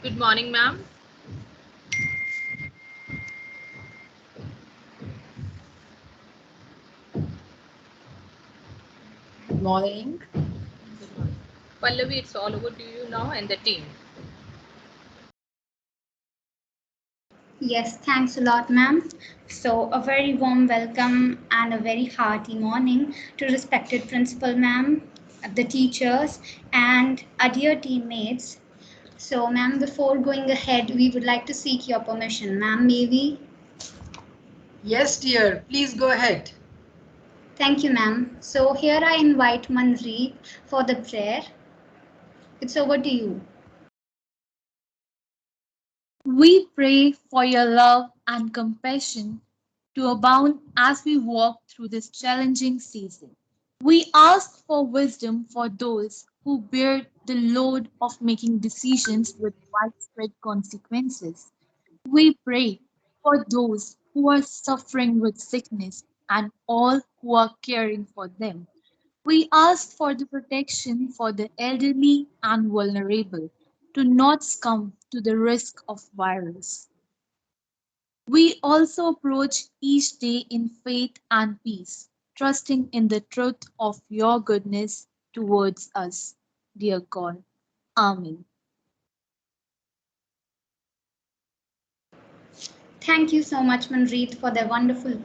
Good morning, ma'am. Good morning. Good morning. Pallavi, it's all over to you now and the team. Yes, thanks a lot, ma'am. So, a very warm welcome and a very hearty morning to respected principal, ma'am, the teachers, and our dear teammates. So, ma'am, before going ahead, we would like to seek your permission, ma'am. May we? Yes, dear. Please go ahead. Thank you, ma'am. So, here I invite Manjeet for the prayer. It's over to you. We pray for your love and compassion to abound as we walk through this challenging season. We ask for wisdom for those who bear the load of making decisions with widespread consequences. We pray for those who are suffering with sickness and all who are caring for them. We ask for the protection for the elderly and vulnerable to not succumb to the risk of virus. We also approach each day in faith and peace, trusting in the truth of your goodness towards us, dear God. Amen. Thank you so much, Manjeet, for the wonderful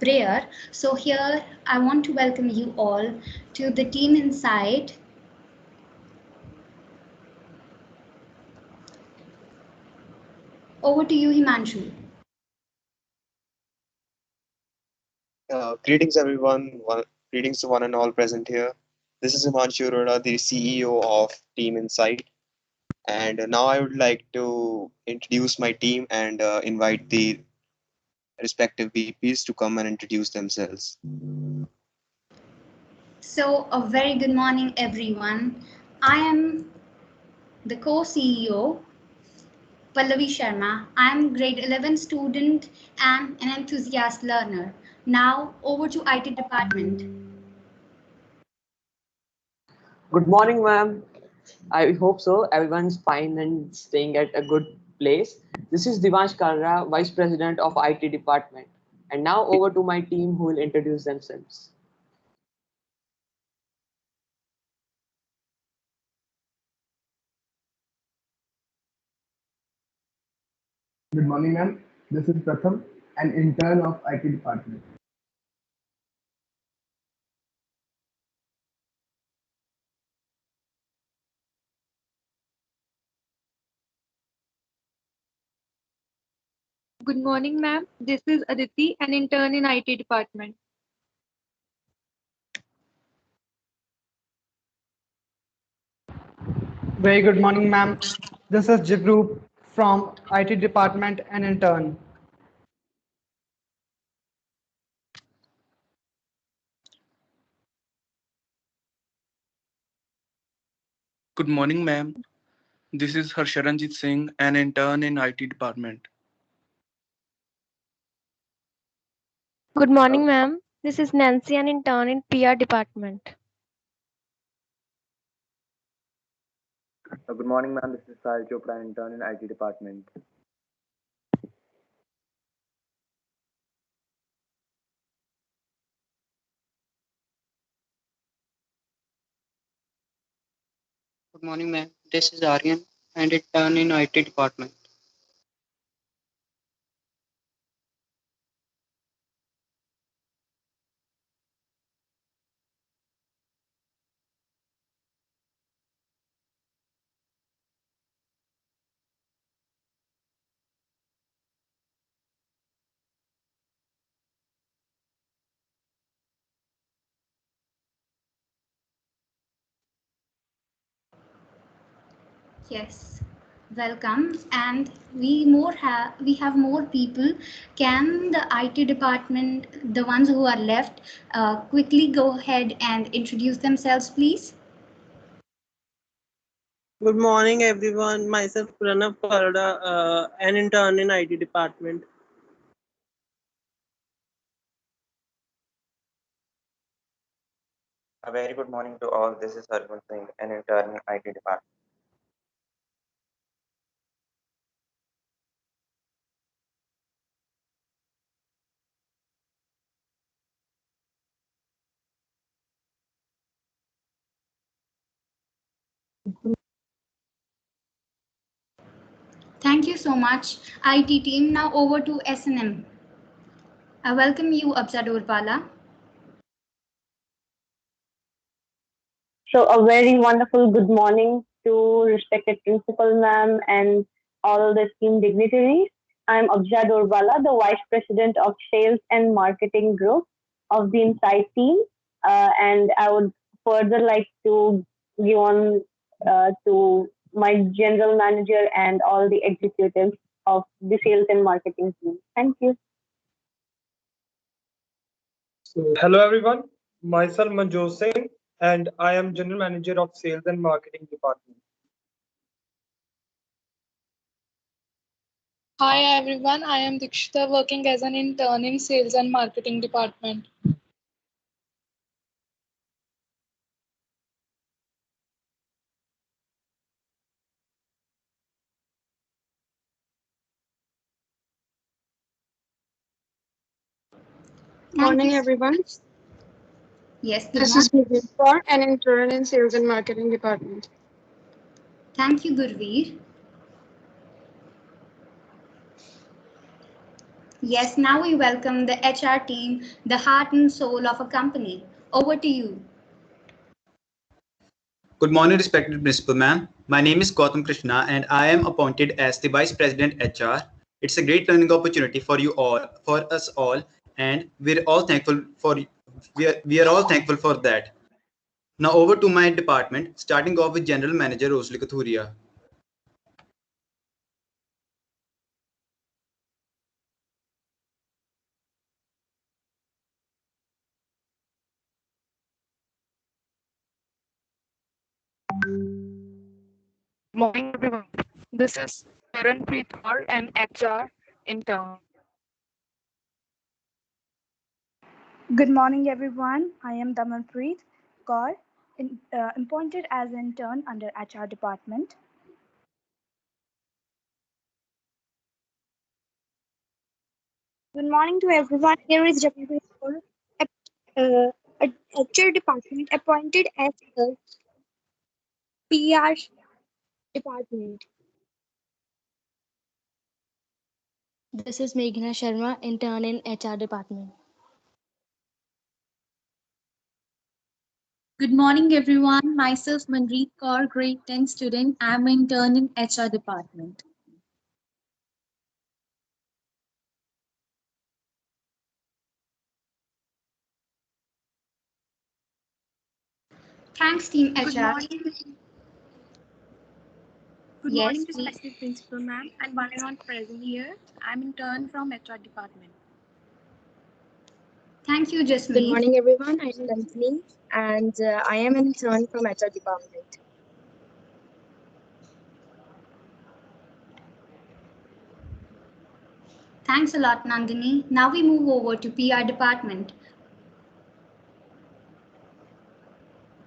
prayer. So, here I want to welcome you all to the Team Inside. Over to you, Himanshu. Greetings, everyone. Greetings to one and all present here. This is Himanshu Arora, the CEO of Team Insight. And now I would like to introduce my team and invite the respective VPs to come and introduce themselves. So, a very good morning, everyone. I am the co CEO, Pallavi Sharma. I am grade 11 student and an enthusiast learner. Now, over to IT department. Good morning, ma'am. I hope so. Everyone's fine and staying at a good place. This is Divash Kalara, Vice President of IT Department. And now over to my team who will introduce themselves. Good morning, ma'am. This is Pratham, an intern of IT department. Good morning, ma'am. This is Aditi, an intern in IT department. Very good morning, ma'am. This is Jibru from IT department and intern. Good morning, ma'am. This is Harsharanjit Singh, an intern in IT department. Good morning, ma'am. This is Nancy, an intern in PR department. Good morning, ma'am. This is Sahil Chopra, intern in IT department. Good morning, ma'am. This is Aryan, and intern in IT department. Yes, welcome. And we have more people. Can the IT department, the ones who are left, quickly go ahead and introduce themselves, please? Good morning, everyone. Myself, Pranav Parada, an intern in IT department. A very good morning to all. This is Harman Singh, an intern in IT department. Thank you so much, IT team. Now over to S&M. I welcome you, Abza Dorbala. So a very wonderful good morning to respected principal ma'am and all the team dignitaries. I'm Abza Dorbala, the Vice President of Sales and Marketing Group of the Insight team. And I would further like to give on to my general manager and all the executives of the sales and marketing team. Thank you. So, hello everyone. Myself Manjot Singh, and I am General Manager of Sales and Marketing Department. Hi everyone, I am Dikshita working as an intern in Sales and Marketing Department. Morning, everyone. Yes, this is Gurveer Kaur, an intern in Sales and Marketing Department. Thank you, Gurveer. Yes, now we welcome the HR team, the heart and soul of a company. Over to you. Good morning, respected Principal Ma'am. My name is Gautam Krishna and I am appointed as the Vice President HR. It's a great learning opportunity for you all, for us all, and we're all thankful for we are all thankful for that. Now over to my department, starting off with General Manager Rosli Kathuria. Morning, everyone. This is Paramjeet Kaur, an HR intern. Good morning, everyone. I am Damanpreet Kaur, appointed as intern under HR department. Good morning to everyone. Here is Japanpreet Kaur, HR department appointed as the PR department. This is Meghna Sharma, intern in HR department. Good morning, everyone. Myself, Manpreet Kaur, grade 10 student. I'm an intern in HR department. Thanks, Team HR. Good morning. Good Yes, morning, please. respected principal ma'am and one and all present here. I'm intern from HR department. Thank you, Jasmeet. Good morning, everyone. I'm Nandini, and I am an intern from HR department. Thanks a lot, Nandini. Now we move over to PR department.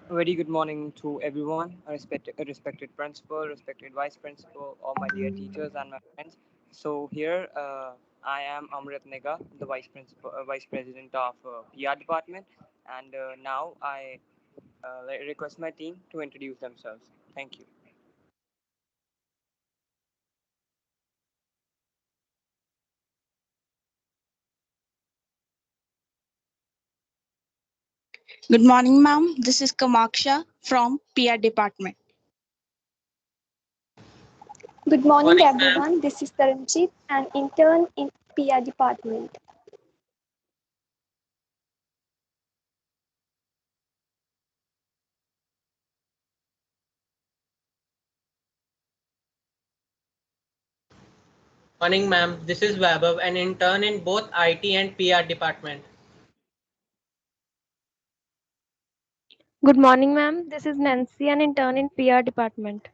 A very good morning to everyone, a respected principal, respected vice principal, all my dear teachers and my friends. So here I am Amrit, Nigah, the vice president of PR department, and now I request my team to introduce themselves. Thank you. Good morning, ma'am. This is Kamaksha from PR department. Good morning, everyone. This is Taranjit, an intern in PR department. Morning, ma'am. This is Vaibhav, an intern in both IT and PR department. Good morning, ma'am. This is Nancy, an intern in PR department.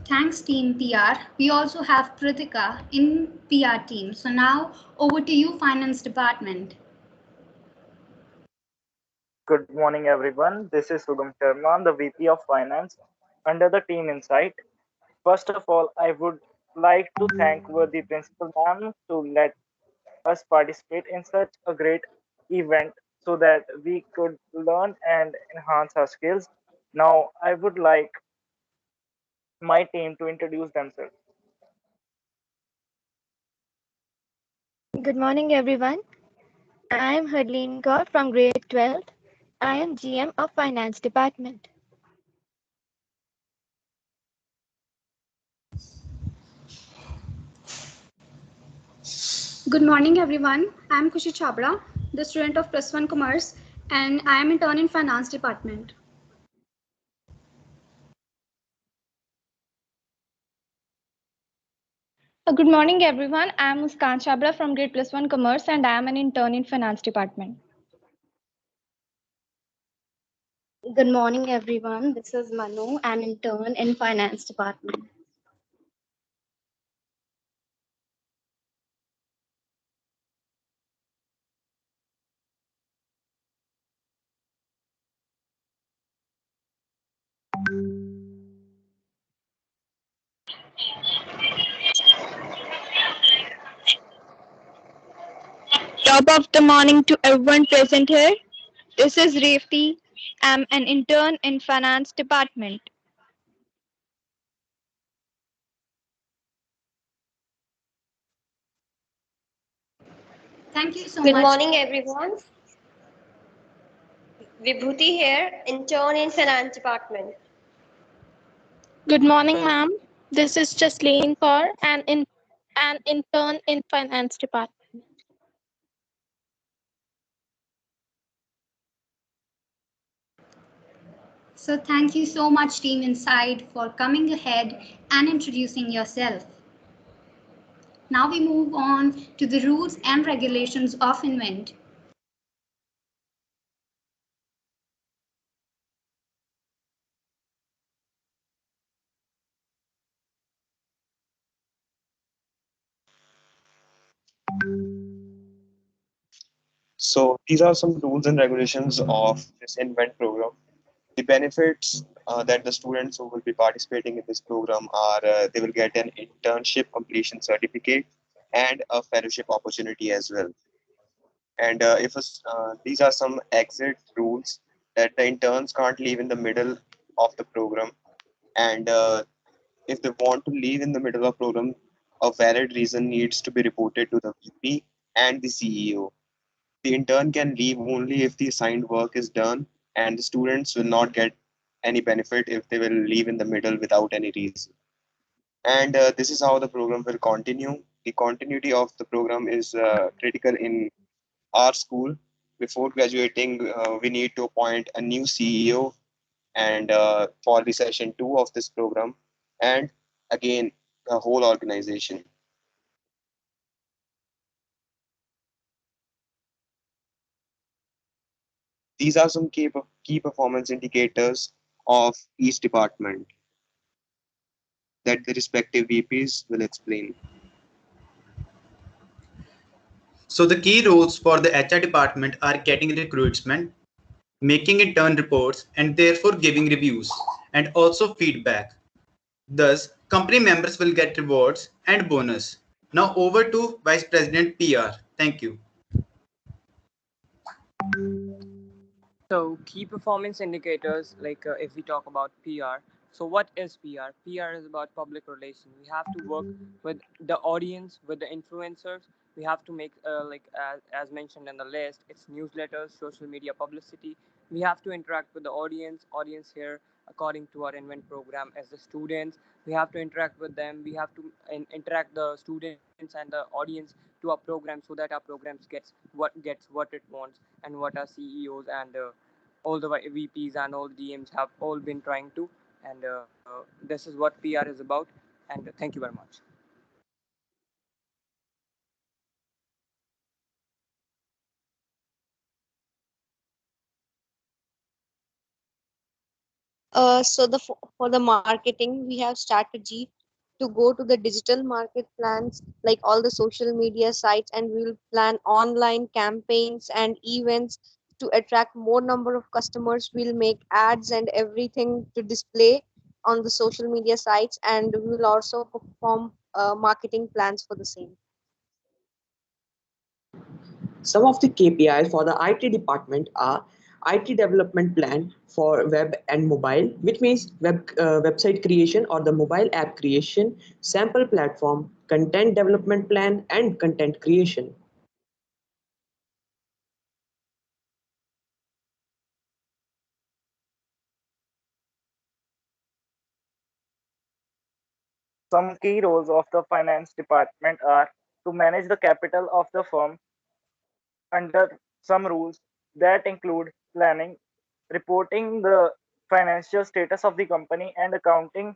Thanks, Team PR. We also have Pritika in PR team. So now over to you, Finance department. Good morning, everyone. This is Sugam Sharma, the VP of Finance under the Team Insight. First of all, I would like to thank the principal ma'am to let us participate in such a great event so that we could learn and enhance our skills. Now, I would like my team to introduce themselves. Good morning, everyone. I am Harleen Kaur from grade 12th. I am GM of Finance Department. Good morning, everyone. I am Kushi Chabra, the student of Plus One Commerce, and I am intern in Finance Department. Good morning, everyone. I am Muskan Chabra from Grade Plus One Commerce, and I am an intern in Finance Department. Good morning, everyone. This is Manu, an intern in Finance Department. Top of the morning to everyone present here. This is Revti. I'm an intern in Finance Department. Thank you so Good much. morning, everyone. Vibhuti here, intern in Finance Department. Good morning, ma'am. This is Jasleen Kaur, an intern in Finance Department. So, thank you so much, Team Inside, for coming ahead and introducing yourself. Now we move on to the rules and regulations of Invent. So these are some rules and regulations of this Invent program. The benefits that the students who will be participating in this program are they will get an internship completion certificate and a fellowship opportunity as well. And these are some exit rules that the interns can't leave in the middle of the program. And if they want to leave in the middle of program, a valid reason needs to be reported to the VP and the CEO. The intern can leave only if the assigned work is done, and the students will not get any benefit if they will leave in the middle without any reason. And this is how the program will continue. The continuity of the program is critical in our school. Before graduating, we need to appoint a new CEO and for the session two of this program, and again, the whole organization. These are some key performance indicators of each department that the respective VPs will explain. So the key roles for the HR department are getting recruitment, making intern reports, and therefore giving reviews and also feedback. Thus, company members will get rewards and bonus. Now over to Vice President PR. Thank you. So key performance indicators, like if we talk about PR. So what is PR? PR is about public relations. We have to work with the audience, with the influencers. We have to make as mentioned in the list, it's newsletters, social media publicity. We have to interact with the audience. Audience here, according to our Invent program, as the students. We have to interact with them. We have to interact the students and the audience to our program so that our programs gets what it wants and what our CEOs and all the VPs and all the DMs have all been trying to. And this is what PR is about. And thank you very much. For the marketing, we have strategy to go to the digital market plans like all the social media sites, and we will plan online campaigns and events to attract more number of customers. We'll make ads and everything to display on the social media sites, and we will also perform marketing plans for the same. Some of the KPIs for the IT department are IT development plan for web and mobile, which means website creation or the mobile app creation, sample platform, content development plan, and content creation. Some key roles of the finance department are to manage the capital of the firm under some rules that include planning, reporting the financial status of the company, and accounting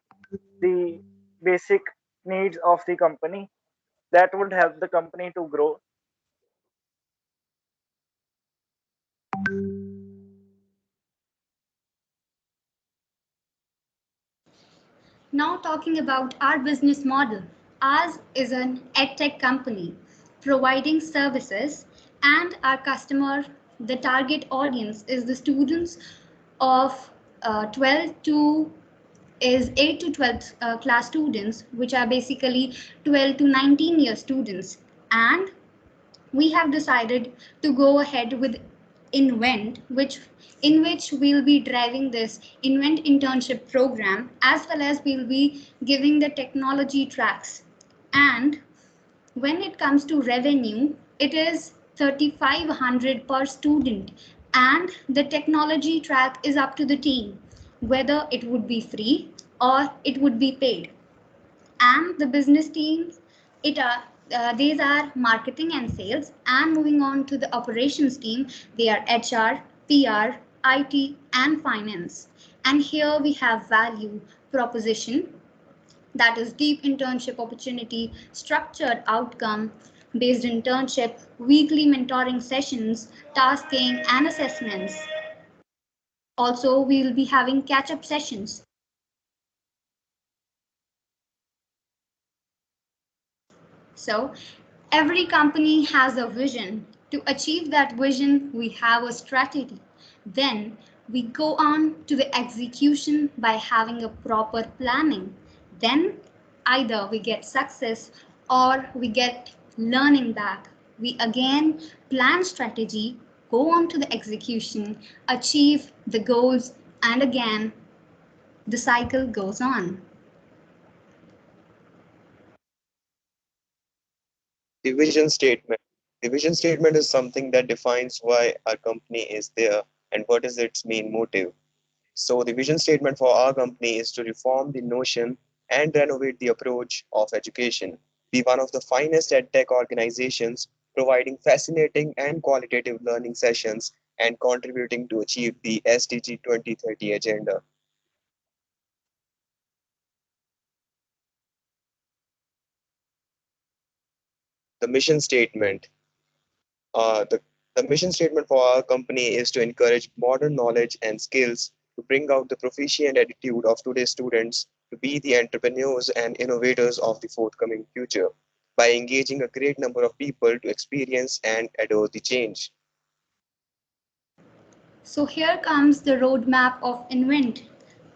the basic needs of the company that would help the company to grow. Now talking about our business model. Ours is an edtech company providing services, and our customer, the target audience, is the students of 12 to is 8 to 12 class students, which are basically 12 to 19-year students. And we have decided to go ahead with invent, which in which we'll be driving this invent internship program, as well as we'll be giving the technology tracks. And when it comes to revenue, it is 3500 per student, and the technology track is up to the team whether it would be free or it would be paid. And the business teams, it are these are marketing and sales. And moving on to the operations team, they are HR, PR, IT, and finance. And here we have value proposition, that is deep internship opportunity, structured outcome based internship, weekly mentoring sessions, tasking, and assessments. Also, we will be having catch up sessions. So every company has a vision. To achieve that vision, we have a strategy. Then we go on to the execution by having a proper planning. Then either we get success or we get learning back. We again plan strategy, go on to the execution, achieve the goals, and again the cycle goes on. The vision statement. The vision statement is something that defines why our company is there and what is its main motive. So, the vision statement for our company is to reform the notion and renovate the approach of education, be one of the finest edtech organizations, providing fascinating and qualitative learning sessions and contributing to achieve the SDG 2030 agenda. The mission statement. Uh, the, the mission statement for our company is to encourage modern knowledge and skills to bring out the proficient attitude of today's students to be the entrepreneurs and innovators of the forthcoming future by engaging a great number of people to experience and adore the change. So here comes the roadmap of Invent.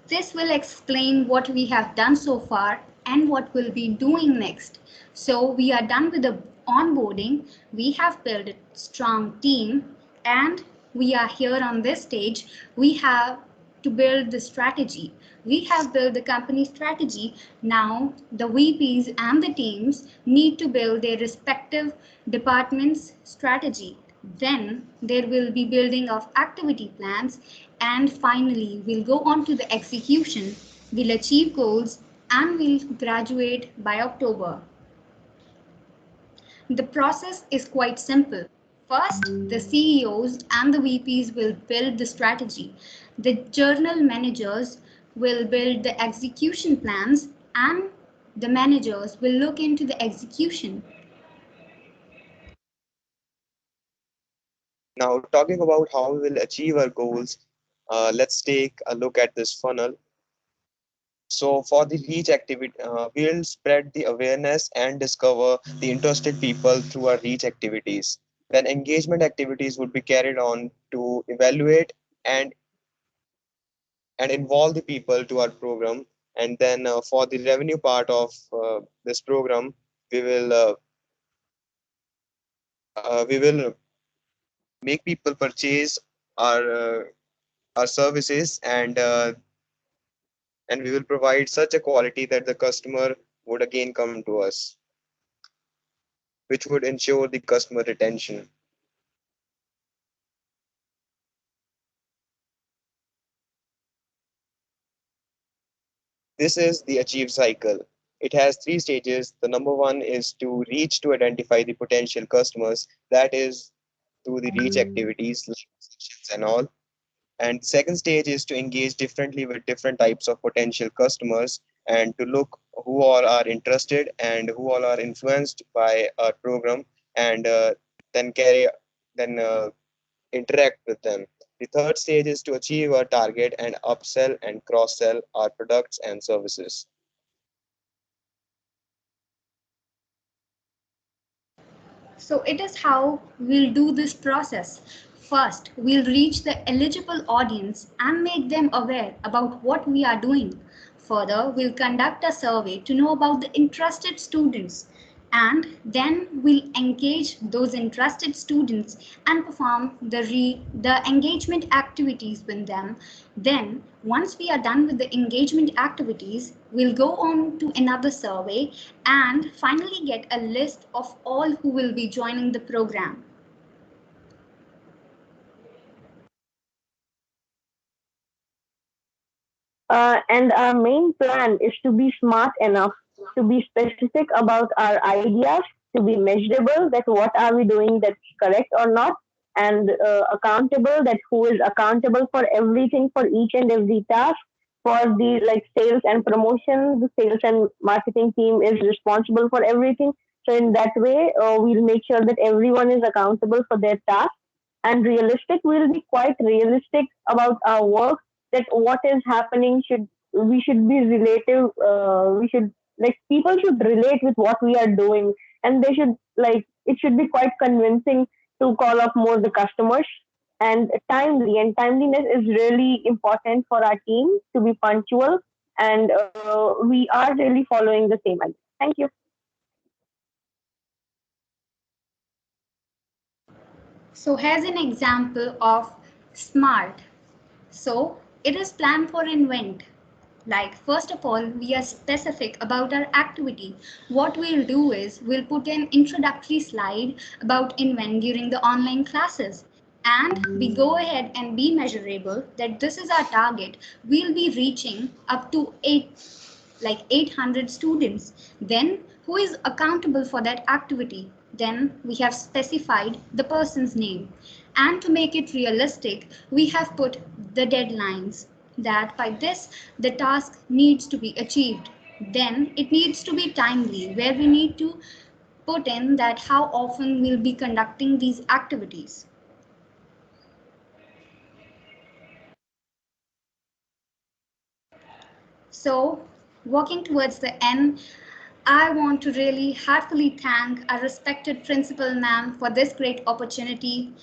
This will explain what we have done so far and what we'll be doing next. So we are done with the onboarding. We have built a strong team, and we are here on this stage. We have to build the strategy. We have built the company strategy. Now the VPs and the teams need to build their respective departments strategy. Then there will be building of activity plans, and finally we'll go on to the execution. We'll achieve goals and we'll graduate by October. The process is quite simple. First, the CEOs and the VPs will build the strategy. The journal managers will build the execution plans, and the managers will look into the execution. Now, talking about how we will achieve our goals, let's take a look at this funnel. So for the reach activity, we'll spread the awareness and discover the interested people through our reach activities. Then engagement activities would be carried on to evaluate and involve the people to our program. And then for the revenue part of this program, we will we will make people purchase our uh, our services, and we will provide such a quality that the customer would again come to us, which would ensure the customer retention. This is the achieve cycle. It has three stages. The number one is to reach to identify the potential customers. That is through the reach activities, like sessions and all. And second stage is to engage differently with different types of potential customers and to look who all are interested and who all are influenced by our program, and then carry then interact with them. The third stage is to achieve our target and upsell and cross sell our products and services. So it is how we'll do this process. First, we'll reach the eligible audience and make them aware about what we are doing. Further, we'll conduct a survey to know about the interested students, and then we'll engage those interested students and perform the engagement activities with them. Then once we are done with the engagement activities, we'll go on to another survey and finally get a list of all who will be joining the program. And our main plan is to be smart enough to be specific about our ideas, to be measurable that what are we doing that's correct or not, and accountable that who is accountable for everything for each and every task. For the like sales and promotion, the sales and marketing team is responsible for everything. So in that way, we'll make sure that everyone is accountable for their task and realistic. We'll be quite realistic about our work, that what is happening should we should be relative, we should like people should relate with what we are doing, and they should like it should be quite convincing to call up more the customers. And timely and timeliness is really important for our team to be punctual, and we are really following the same idea. Thank you. So here's an example of SMART. So it is plan for invent. Like first of all, we are specific about our activity. What we'll do is we'll put an introductory slide about invent during the online classes. And we go ahead and be measurable that this is our target. We'll be reaching up to 800 students. Then who is accountable for that activity? Then we have specified the person's name. And to make it realistic, we have put the deadlines that by this the task needs to be achieved. Then it needs to be timely, where we need to put in that how often we'll be conducting these activities. So, working towards the end, I want to really heartfully thank our respected principal ma'am for this great opportunity,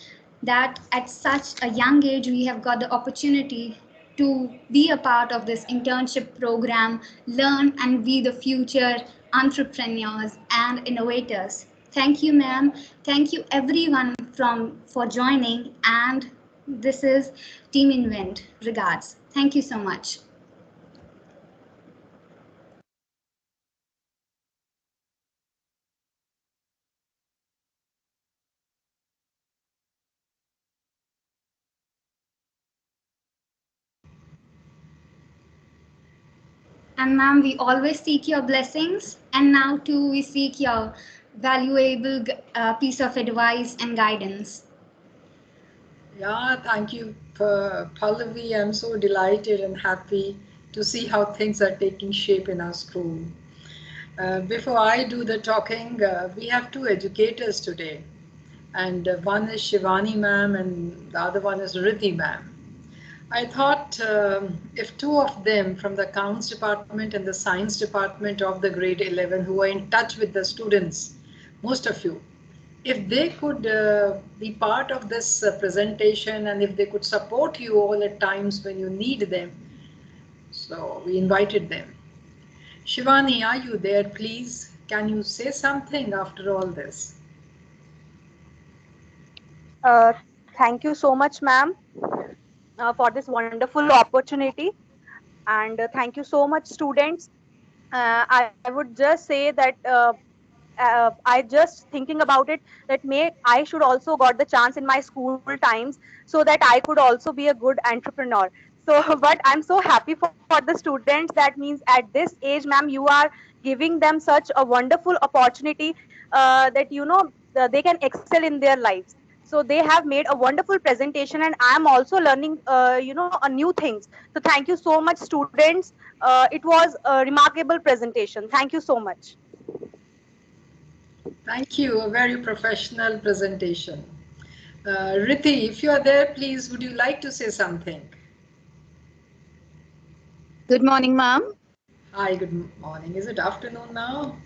that at such a young age we have got the opportunity to be a part of this internship program, learn and be the future entrepreneurs and innovators. Thank you, ma'am. Thank you everyone for joining, and this is Team Invent. Regards. Thank you so much. And ma'am, we always seek your blessings, and now too we seek your valuable piece of advice and guidance. Yeah, thank you, Pallavi. I'm so delighted and happy to see how things are taking shape in our school. Before I do the talking, we have two educators today, and one is Shivani ma'am and the other one is Riddhi ma'am. I thought if two of them from the accounts department and the science department of the grade 11 who are in touch with the students, most of you, if they could be part of this presentation and if they could support you all at times when you need them. So we invited them. Shivani, are you there, please? Can you say something after all this? Uh, Thank you so much, ma'am, for this wonderful opportunity. And thank you so much, students. I would just say that I just thinking about it that may I should also got the chance in my school times so that I could also be a good entrepreneur. So, but I'm so happy for the students. That means at this age, ma'am, you are giving them such a wonderful opportunity that they can excel in their lives. So they have made a wonderful presentation, and I'm also learning, a new things. So thank you so much, students. It was a remarkable presentation. Thank you so much. Thank you. A very professional presentation. Riti, if you are there, please, would you like to say something? Good morning, ma'am. Hi, good morning. Is it afternoon now?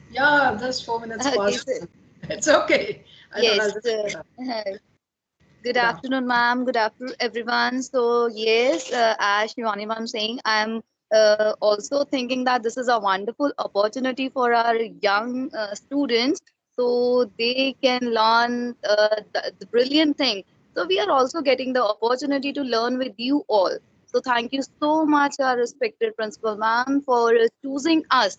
Yeah, just 4 minutes Okay, past. so It's okay. I thought I'll yes, just get up. good Good afternoon. afternoon, ma'am. Good afternoon, everyone. So, yes, as Shivani ma'am saying, I'm also thinking that this is a wonderful opportunity for our young students so they can learn the brilliant thing. So, we are also getting the opportunity to learn with you all. So, thank you so much, our respected principal ma'am, for choosing us.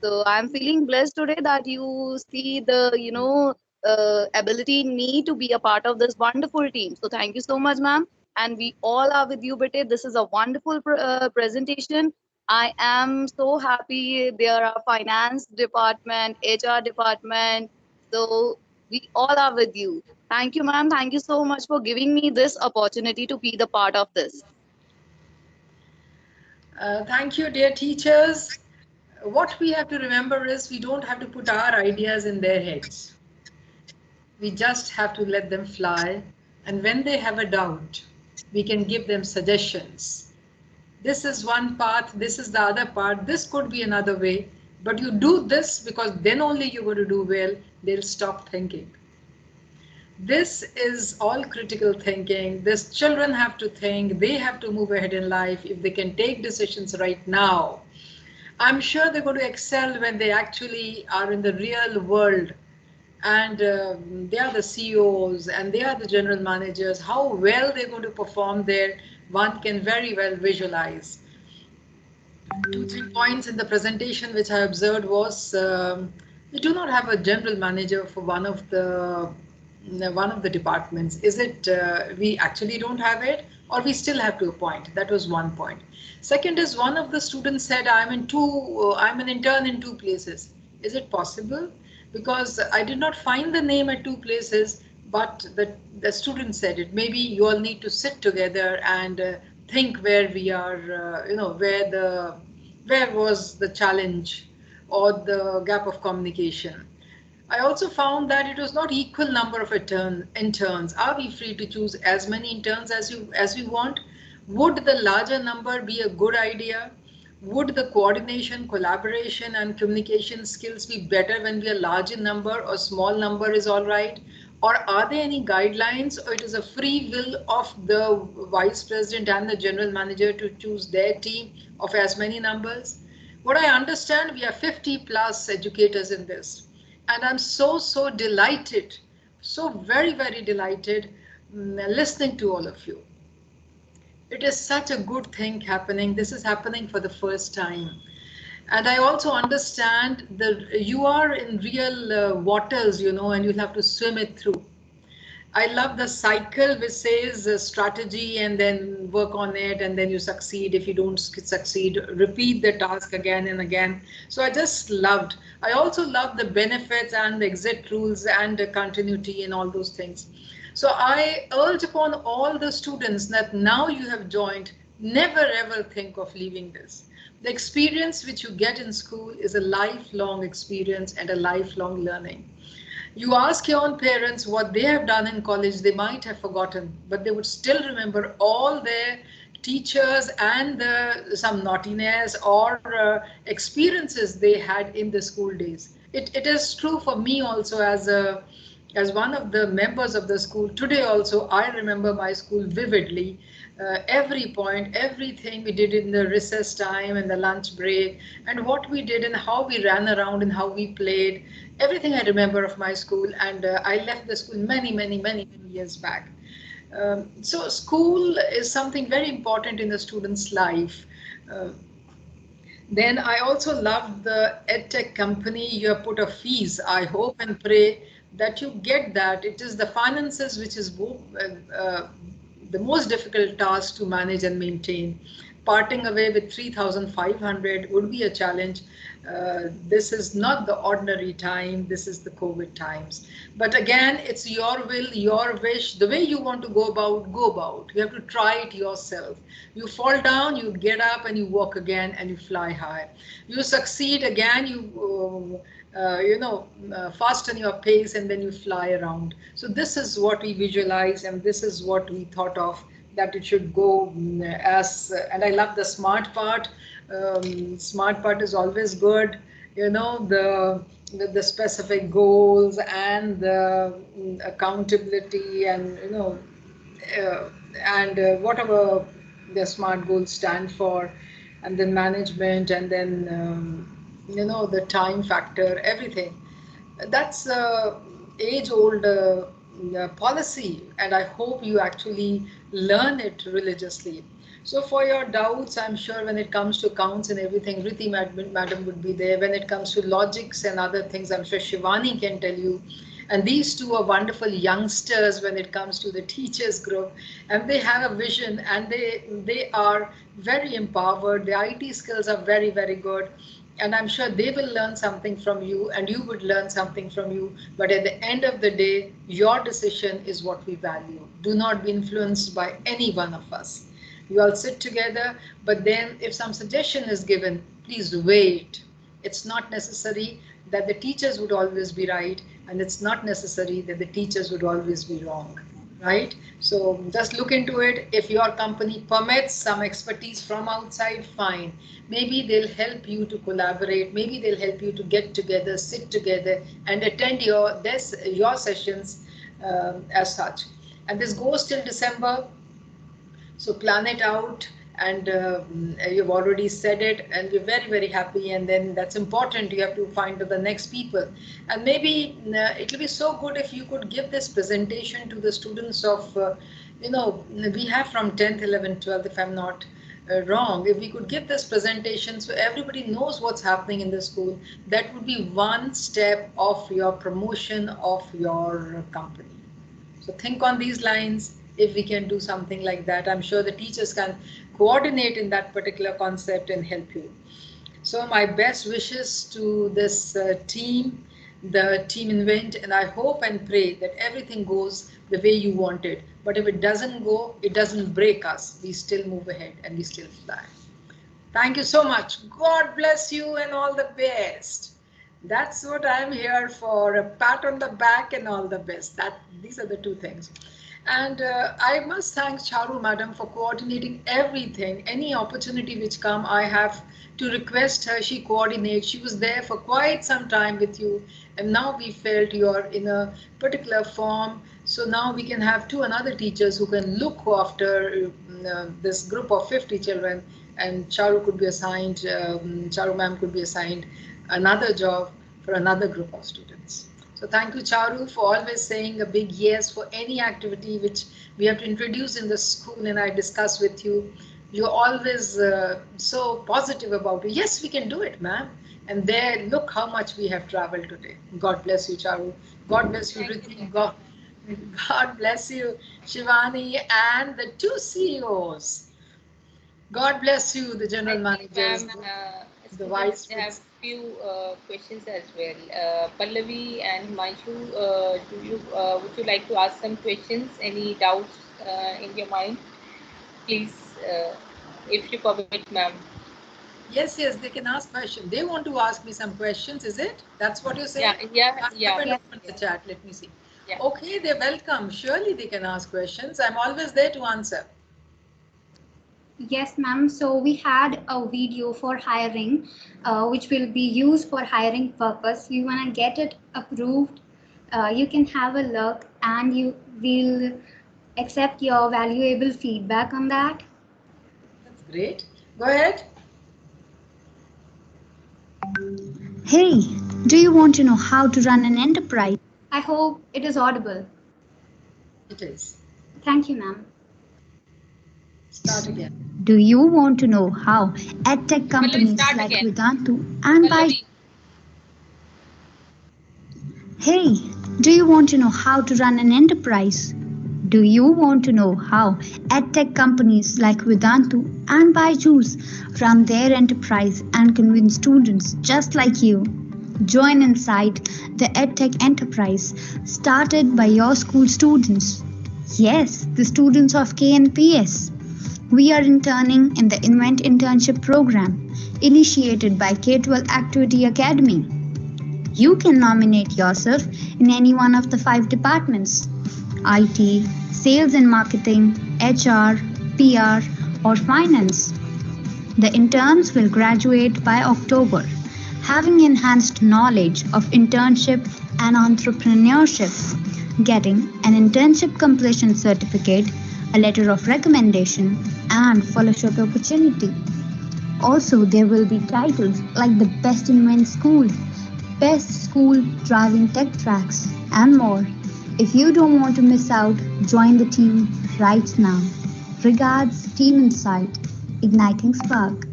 So I'm feeling blessed today that you see the, ability in me to be a part of this wonderful team. So thank you so much, ma'am. And we all are with you, Bete. This is a wonderful presentation. I am so happy. There are finance department, HR department. So we all are with you. Thank you, ma'am. Thank you so much for giving me this opportunity to be the part of this. Thank you, dear teachers. What we have to remember is we don't have to put our ideas in their heads. We just have to let them fly. And when they have a doubt, we can give them suggestions. This is one path, this is the other part, this could be another way. But you do this because then only you're going to do well. They'll stop thinking. This is all critical thinking. This children have to think, they have to move ahead in life. If they can take decisions right now, I'm sure they're going to excel when they actually are in the real world, and they are the CEOs and they are the general managers. How well they're going to perform there, one can very well visualize. 2 3 points in the presentation which I observed was, we do not have a general manager for one of the departments. Is it we actually don't have it, or we still have to appoint? That was one point. Second is, one of the students said, I'm an intern in two places. Is it possible? Because I did not find the name at two places, but the student said it. Maybe you all need to sit together and think where we are, where was the challenge or the gap of communication. I also found that it was not equal number of interns. Are we free to choose as many interns as we want? Would the larger number be a good idea? Would the coordination, collaboration, and communication skills be better when we are large in number, or small number is all right? Or are there any guidelines, or it is a free will of the vice president and the general manager to choose their team of as many numbers? What I understand, we are 50 plus educators in this. And I'm so delighted, so very delighted, listening to all of you. It is such a good thing happening. This is happening for the first time. And I also understand that you are in real waters, and you'll have to swim it through. I love the cycle which says strategy and then work on it, and then you succeed. If you don't succeed, repeat the task again and again. So I just loved. I also love the benefits and the exit rules and the continuity and all those things. So I urge upon all the students that now you have joined, never ever think of leaving this. The experience which you get in school is a lifelong experience and a lifelong learning. You ask your own parents what they have done in college, they might have forgotten, but they would still remember all their teachers and some naughtiness or experiences they had in the school days. It is true for me also as a as one of the members of the school. Today also, I remember my school vividly. Every point, everything we did in the recess time and the lunch break, and what we did and how we ran around and how we played. Everything I remember of my school, and I left the school many years back. So school is something very important in the student's life. Uh, then I also love the EdTech company. You have put a fees. I hope and pray that you get that. It is the finances which is the most difficult task to manage and maintain. Parting away with 3,500 would be a challenge. This is not the ordinary time. This is the COVID times. But again, it's your will, your wish, the way you want to go about, go about. You have to try it yourself. You fall down, you get up and you walk again and you fly high. You succeed again, fasten your pace and then you fly around. So this is what we visualize and this is what we thought of, that it should go as, and I love the smart part. Smart part is always good, the with the specific goals and the accountability and whatever the smart goals stand for, and then management, and then the time factor, everything. That's age old policy, and I hope you actually learn it religiously. So for your doubts, I'm sure when it comes to accounts and everything, Riti madam would be there. When it comes to logics and other things, I'm sure Shivani can tell you. And these two are wonderful youngsters when it comes to the teachers group, and they have a vision, and they are very empowered. The IT skills are very good, and I'm sure they will learn something from you and you would learn something from you. But at the end of the day, your decision is what we value. Do not be influenced by any one of us. You all sit together, but then if some suggestion is given, please wait. It's not necessary that the teachers would always be right, and it's not necessary that the teachers would always be wrong, right? So just look into it. If your company permits some expertise from outside, fine. Maybe they'll help you to collaborate. Maybe they'll help you to get together, sit together, and attend your sessions as such. And this goes till December. So plan it out, and you've already said it, and we're very happy. And then that's important. You have to find the next people, and maybe it will be so good if you could give this presentation to the students of, we have from 10th, 11th, 12th, if I'm not wrong. If we could give this presentation so everybody knows what's happening in the school, that would be one step of your promotion of your company. So think on these lines. If we can do something like that, I'm sure the teachers can coordinate in that particular concept and help you. So my best wishes to this team, the team Invent, and I hope and pray that everything goes the way you want it. But if it doesn't go, it doesn't break us. We still move ahead and we still fly. Thank you so much. God bless you and all the best. That's what I'm here for, a pat on the back and all the best. These are the two things. And I must thank Charu madam for coordinating everything. Any opportunity which come, I have to request her. She coordinates. She was there for quite some time with you, and now we felt you are in a particular form. So now we can have another teachers who can look after this group of 50 children, and Charu could be assigned. Charu ma'am could be assigned another job for another group of students. So thank you, Charu, for always saying a big yes for any activity which we have to introduce in the school and I discuss with you. You're always so positive about it. Yes, we can do it, ma'am. And there, look how much we have traveled today. God bless you, Charu. God bless you, Riti. God bless you, Shivani, and the two CEOs. God bless you, the general managers, the vice Students have few questions as well. Pallavi and Himanshu, would you like to ask some questions? Any doubts in your mind? Please, if you permit, ma'am. Yes, they can ask questions. They want to ask me some questions, is it? That's what you're saying? Yeah. Open the chat. Let me see. Yeah. Okay, they're welcome. Surely they can ask questions. I'm always there to answer. Yes, ma'am. So we had a video for hiring, which will be used for hiring purpose. You want to get it approved You can have a look and you will accept your valuable feedback on that. That's great. Go ahead. Hey, do you want to know how to run an enterprise? I hope it is audible. It is. Thank you, ma'am. Start again. Do you want to know how edtech companies start like again. Vedantu and by Pallavi. Hey, do you want to know how to run an enterprise? Do you want to know how edtech companies like Vedantu and Byju's run their enterprise and convince students just like you? Join inside the EdTech enterprise started by your school students. Yes, the students of KNPS. We are interning in the Invent internship program initiated by K-12 Activity Academy. You can nominate yourself in any one of the 5 departments: IT, sales and marketing, HR, PR, or finance. The interns will graduate by October, having enhanced knowledge of internship and entrepreneurship, getting an internship completion certificate, a letter of recommendation, and fellowship opportunity. Also, there will be titles like the Best Invent School, Best School Driving Tech Tracks, and more. If you don't want to miss out, join the team right now. Regards, Team Insight, Igniting Spark.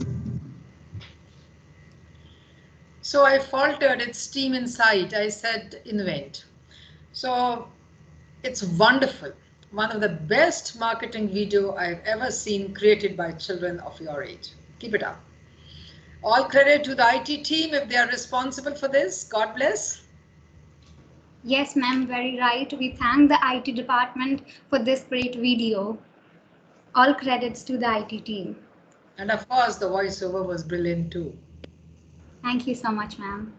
So I faltered. It's Team Insight. I said invent. So it's wonderful. One of the best marketing video I've ever seen created by children of your age. Keep it up. All credit to the IT team if they are responsible for this. God bless. Yes, ma'am, very right. We thank the IT department for this great video. All credits to the IT team. And of course, the voiceover was brilliant too. Thank you so much, ma'am.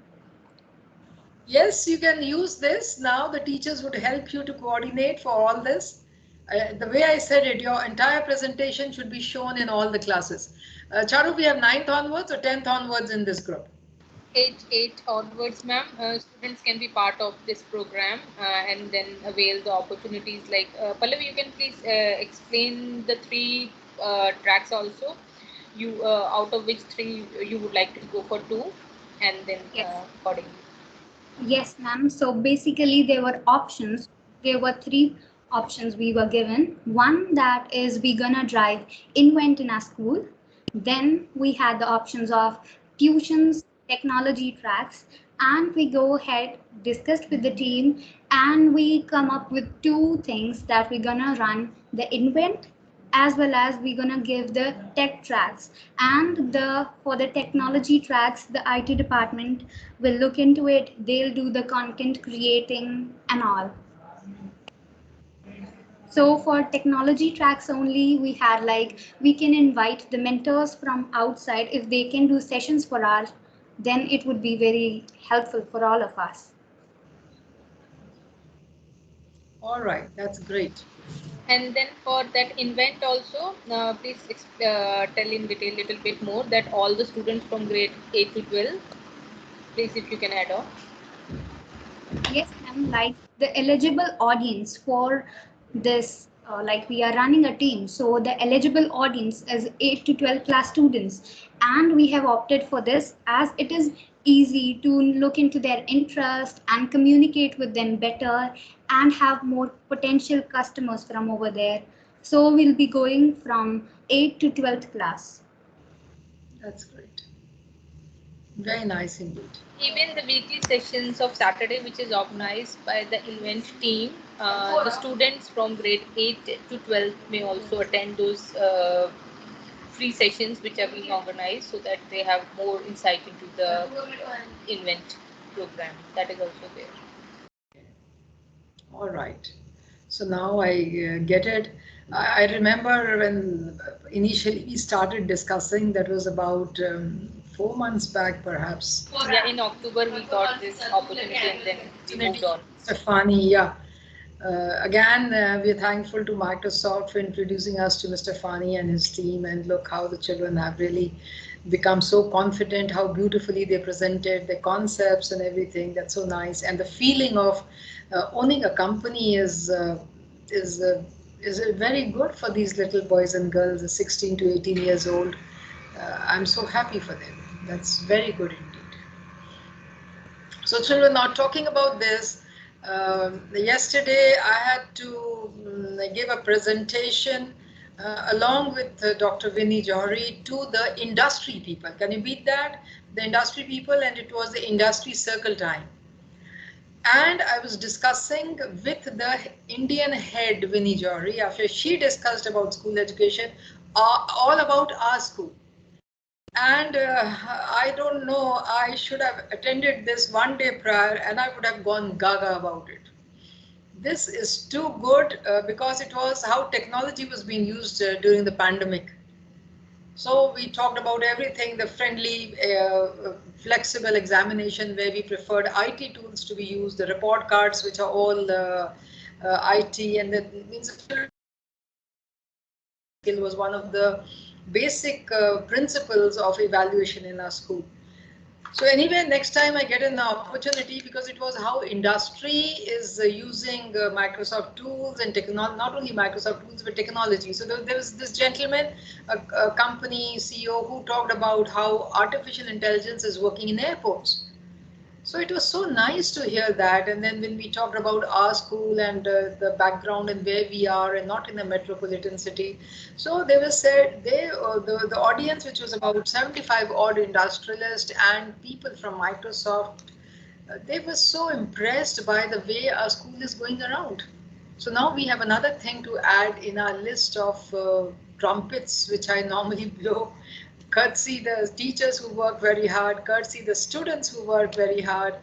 Yes, you can use this. Now the teachers would help you to coordinate for all this. The way I said it, your entire presentation should be shown in all the classes. Charu, we have 9th onwards or 10th onwards in this group? 8 onwards, ma'am. Students can be part of this program and then avail the opportunities. Like Pallavi, you can please explain the 3 tracks also. You out of which 3 you would like to go for 2, and then accordingly. Yes, ma'am. So basically, there were options. There were 3 options we were given. One that is we gonna drive invent in our school. Then we had the options of tuitions, technology tracks, and we go ahead, discussed with the team, and we come up with 2 things that we're gonna run the invent as well as we're gonna give the tech tracks. And the for the technology tracks, the IT department will look into it. They'll do the content creating and all. So for technology tracks only, we had like we can invite the mentors from outside. If they can do sessions for us, then it would be very helpful for all of us. All right, that's great. And then for that invent also, please tell in detail a little bit more that all the students from grade 8 to 12, please if you can add on. Yes, ma'am. Like the eligible audience for this, like we are running a team, so the eligible audience is 8 to 12 class students, and we have opted for this as it is easy to look into their interest and communicate with them better and have more potential customers from over there. So we'll be going from 8 to 12th class. That's great. Very nice indeed. Even the weekly sessions of Saturday, which is organized by the Invent team, the students from grade 8 to 12 may also attend those free sessions which are being organized so that they have more insight into the Invent program. That is also there. All right. So now I get it. I remember when initially we started discussing, that was about 4 months back, perhaps. Yeah, in October we got this opportunity and then we moved on. Stefani, yeah. Again, we're thankful to Microsoft for introducing us to Mr. Fani and his team, and look how the children have really become so confident, how beautifully they presented their concepts and everything. That's so nice. And the feeling of owning a company is very good for these little boys and girls, 16 to 18 years old. I'm so happy for them. That's very good indeed. So children, now talking about this, yesterday I had to give a presentation along with Dr. Vinny Johari to the industry people. Can you beat that? The industry people, and it was the industry circle time. And I was discussing with the Indian head, Vinny Johari, after she discussed about school education, all about our school. And I don't know, I should have attended this one day prior and I would have gone gaga about it. This is too good because it was how technology was being used during the pandemic. So we talked about everything, the friendly, flexible examination where we preferred IT tools to be used, the report cards which are all IT, and that means the children skill was one of the basic principles of evaluation in our school. So anyway, next time I get an opportunity, because it was how industry is using Microsoft tools and not only Microsoft tools but technology. So there was this gentleman, a company CEO, who talked about how artificial intelligence is working in airports. So it was so nice to hear that. And then when we talked about our school and the background and where we are and not in a metropolitan city, so they were said the audience, which was about 75 odd industrialists and people from Microsoft, they were so impressed by the way our school is going around. So now we have another thing to add in our list of trumpets, which I normally blow. Courtesy the teachers who work very hard, courtesy the students who work very hard.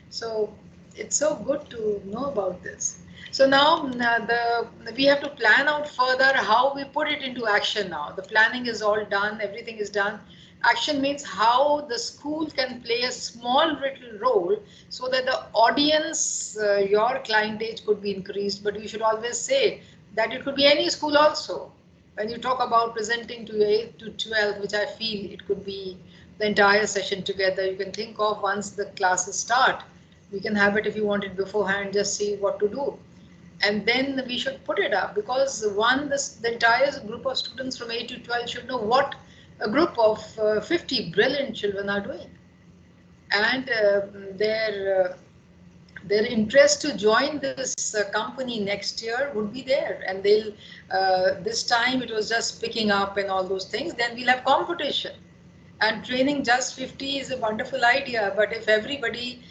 So it's so good to know about this. So now we have to plan out further how we put it into action now. The planning is all done, everything is done. Action means how the school can play a small little role so that the audience, your client age could be increased, but we should always say that it could be any school also. When you talk about presenting to 8 to 12, which I feel it could be the entire session together, you can think of once the classes start. We can have it if you want it beforehand, just see what to do. And then we should put it up because the entire group of students from 8 to 12 should know what a group of 50 brilliant children are doing. And their interest to join this company next year would be there, and they'll this time it was just picking up and all those things. Then we'll have competition, and training just 50 is a wonderful idea, but if everybody,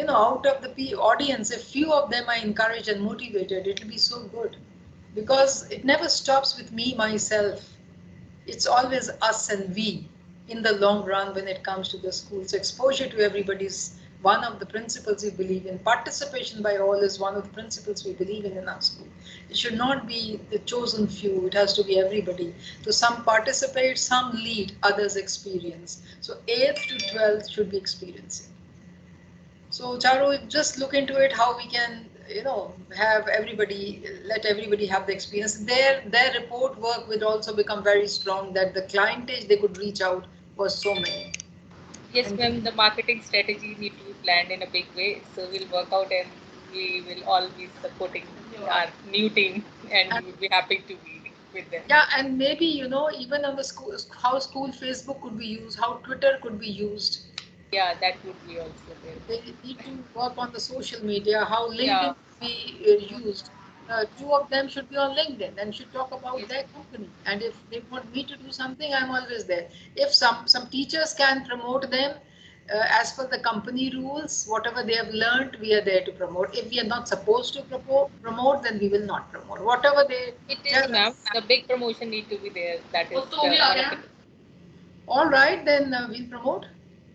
out of the audience, if few of them are encouraged and motivated, it will be so good, because it never stops with me myself. It's always us and we in the long run when it comes to the schools. Exposure to everybody is one of the principles we believe in. Participation by all is one of the principles we believe in our school. It should not be the chosen few, it has to be everybody. So some participate, some lead, others experience. So 8th to 12th should be experiencing. So Charu, just look into it, how we can, have everybody, let everybody have the experience. Their report work would also become very strong, that the clientage they could reach out was so many. Yes, ma'am, the marketing strategy need to be planned in a big way. So we'll work out and we will all be supporting our new team, and we will be happy to be with them. Yeah, and maybe, even on the school, how school Facebook could be used, how Twitter could be used. Yeah, that would be also there. They need to work on the social media, how LinkedIn Yeah. could be used. Two of them should be on LinkedIn and should talk about their company. And if they want me to do something, I'm always there. If some teachers can promote them as per the company rules, whatever they have learned, we are there to promote. If we are not supposed to promote, then we will not promote. Whatever they It is, ma'am. The big promotion need to be there. That is one of the. All right, then we'll promote.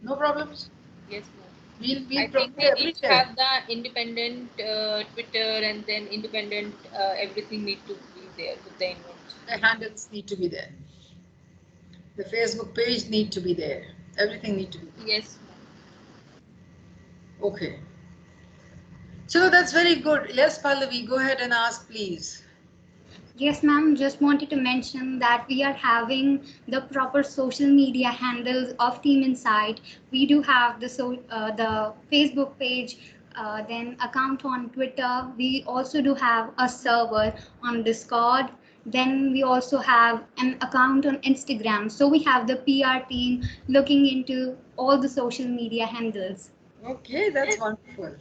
No problems. Yes, ma'am. We'll I think promote we need to everywhere. have the independent Twitter, and then independent everything need to be there with the invent. The handles need to be there. The Facebook page need to be there. Everything need to be there. Yes. Okay. So that's very good. Yes, Pallavi, go ahead and ask, please. Yes, ma'am. Just wanted to mention that we are having the proper social media handles of Team Insight. We do have the Facebook page, then account on Twitter. We also do have a server on Discord. Then we also have an account on Instagram. So we have the PR team looking into all the social media handles. Okay, that's wonderful.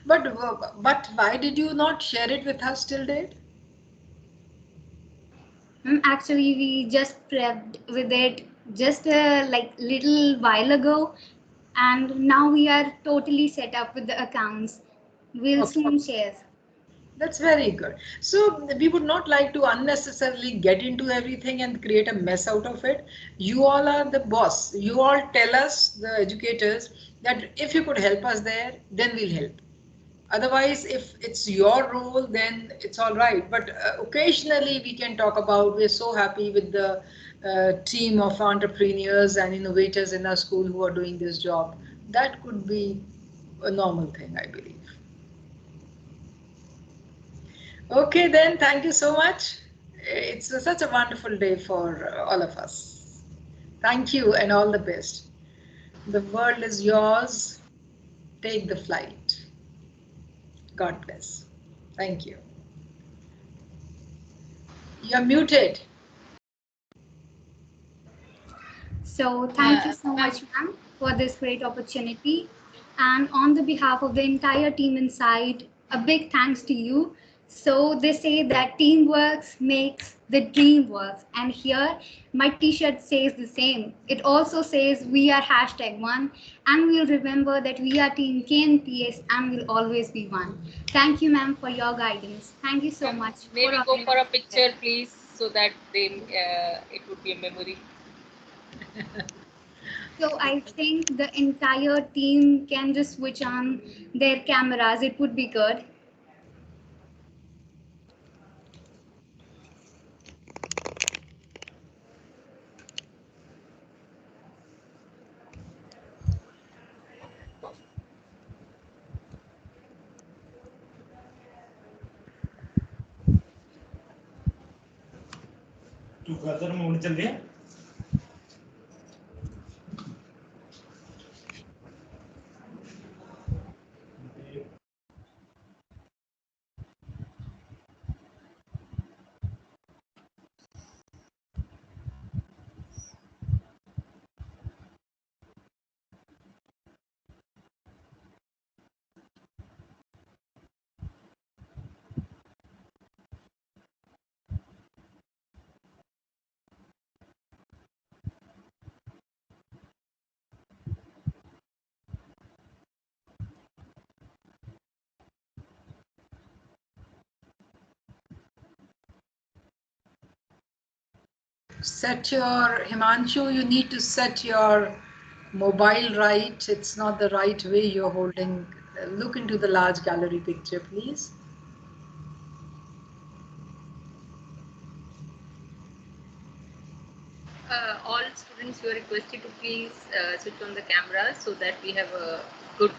But why did you not share it with us till date? Actually, we just prepped with it just like little while ago, and now we are totally set up with the accounts. We'll Okay. soon share. That's very good. So we would not like to unnecessarily get into everything and create a mess out of it. You all are the boss. You all tell us, the educators, that if you could help us there, then we'll help. Otherwise, if it's your role, then it's all right. But occasionally we can talk about, we're so happy with the team of entrepreneurs and innovators in our school who are doing this job. That could be a normal thing, I believe. Okay, then, thank you so much. It's such a wonderful day for all of us. Thank you and all the best. The world is yours. Take the flight. God bless. Thank you. You're muted. So thank you so Ma'am, much, ma'am, for this great opportunity. And on the behalf of the entire team inside, a big thanks to you. So they say that teamwork makes the dream work. And here my t-shirt says the same. It also says we are hashtag one, and we'll remember that we are team KNPS and will always be one. Thank you, ma'am, for your guidance. Thank you so much may for we go for a organizing picture, this. please, so that it would be a memory. So I think the entire team can just switch on their cameras. It would be good. Set your, Himanshu, you need to set your mobile right. It's not the right way you're holding. Look into the large gallery picture, please. All students, you are requested to please switch on the camera so that we have a good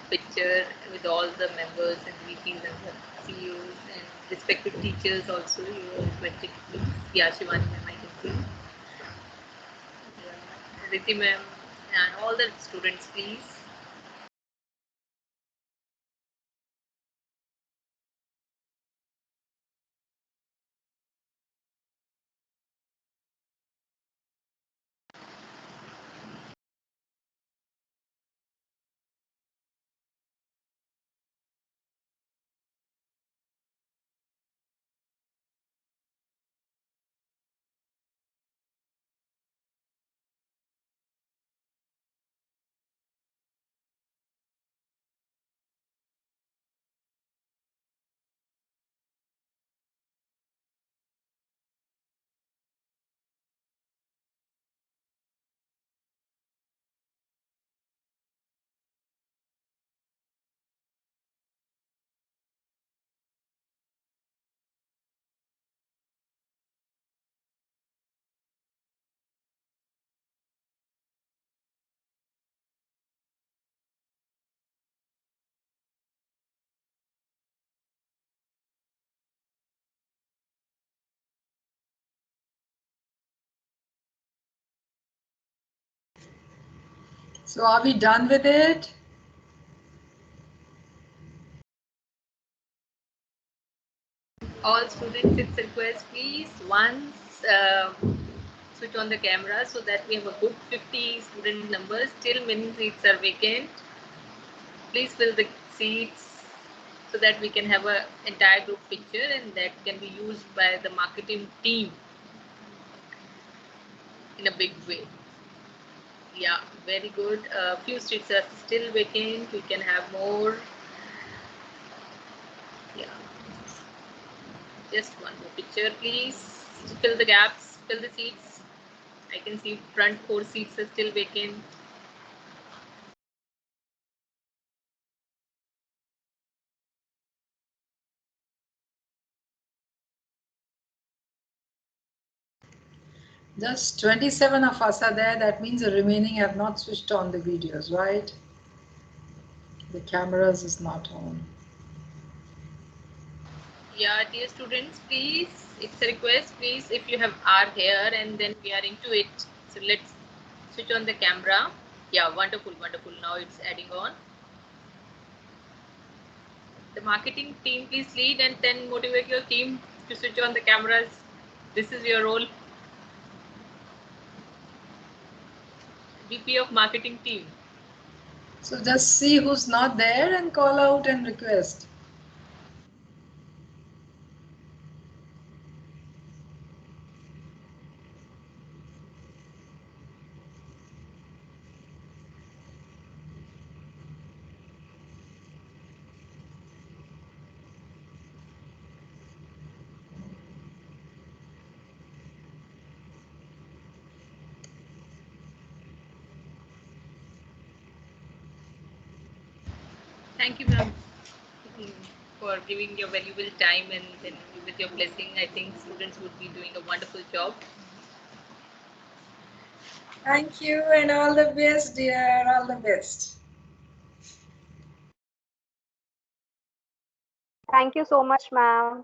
picture with all the members and VPs and the CEOs and respective teachers also. You are requested to please. Yeah, Shivani ma'am, I can see. Yeah. Riti ma'am and all the students, please. So are we done with it? All students, it's a request, please, once switch on the camera so that we have a good 50 student numbers. Still many seats are vacant. Please fill the seats so that we can have an entire group picture and that can be used by the marketing team in a big way. Yeah, very good. Few seats are still vacant. We can have more. Yeah. Just one more picture, please. Fill the gaps, fill the seats. I can see front 4 seats are still vacant. Just 27 of us are there. That means the remaining have not switched on the videos, right? The cameras is not on. Yeah, dear students, please, it's a request, please, if you are here and then we are into it. So let's switch on the camera. Yeah, wonderful, wonderful. Now it's adding on. The marketing team, please lead and then motivate your team to switch on the cameras. This is your role. VP of marketing team. So just see who's not there and call out and request. Thank you, ma'am, for giving your valuable time and then with your blessing, I think students would be doing a wonderful job. Thank you and all the best, dear. All the best. Thank you so much, ma'am.